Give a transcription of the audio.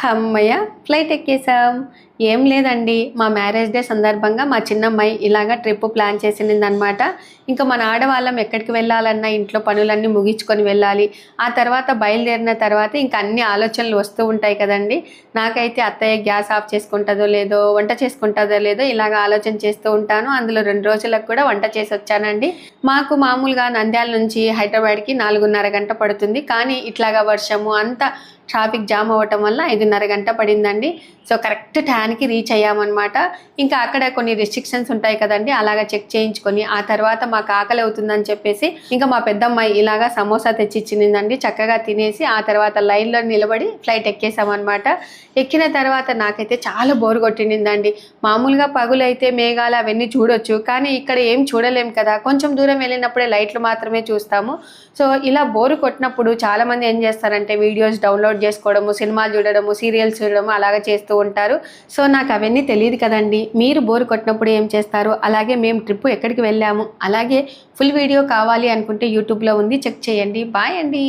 హమ్మయ్య! ఫ్లైట్ ఎక్కేసాం. ఏం లేదండి, మా మ్యారేజ్ డే సందర్భంగా మా చిన్నమ్మాయి ఇలాగ ట్రిప్ ప్లాన్ చేసిందనమాట. ఇంకా మన ఆడవాళ్ళం ఎక్కడికి వెళ్ళాలన్నా ఇంట్లో పనులన్నీ ముగించుకొని వెళ్ళాలి. ఆ తర్వాత బయలుదేరిన తర్వాత ఇంకా అన్ని ఆలోచనలు వస్తూ ఉంటాయి కదండి. నాకైతే అత్తయ్య గ్యాస్ ఆఫ్ చేసుకుంటుందో లేదో, వంట చేసుకుంటుందో లేదో ఇలాగ ఆలోచన చేస్తూ ఉంటాను. అందులో 2 రోజులకు కూడా వంట చేసి వచ్చానండి. మాకు మామూలుగా నంద్యాల నుంచి హైదరాబాద్కి 4:30 గంట పడుతుంది. కానీ ఇట్లాగా వర్షము అంతా ట్రాఫిక్ జామ్ అవ్వటం వల్ల 5:30 గంట పడిందండి. సో కరెక్ట్ టైంకి రీచ్ అయ్యామన్నమాట. ఇంకా అక్కడ కొన్ని రెస్ట్రిక్షన్స్ ఉంటాయి కదండి, అలాగా చెక్ చేయించుకొని ఆ తర్వాత మాకు ఆకలి అవుతుందని చెప్పేసి ఇంకా మా పెద్దమ్మాయి ఇలాగా సమోసా తెచ్చి ఇచ్చిందండి. చక్కగా తినేసి ఆ తర్వాత లైన్లో నిలబడి ఫ్లైట్ ఎక్కేసామన్నమాట. ఎక్కిన తర్వాత నాకైతే చాలా బోర్ కొట్టిందండి. మామూలుగా పగులైతే మేఘాలు అవన్నీ చూడొచ్చు, కానీ ఇక్కడ ఏం చూడలేం కదా. కొంచెం దూరం వెళ్ళినప్పుడే లైట్లు మాత్రమే చూస్తాము. సో ఇలా బోరు కొట్టినప్పుడు చాలామంది ఏం చేస్తారంటే వీడియోస్ డౌన్లోడ్ చేసుకోవడము, సినిమాలు చూడడము, సీరియల్స్ చూడడము అలాగే చేస్తూ ఉంటారు. సో నాకు అవన్నీ తెలియదు కదండి. మీరు బోరు కొట్టినప్పుడు ఏం చేస్తారు? అలాగే మేము ట్రిప్ ఎక్కడికి వెళ్ళాము, అలాగే ఫుల్ వీడియో కావాలి అనుకుంటే యూట్యూబ్లో ఉంది, చెక్ చేయండి. బాయ్ అండి.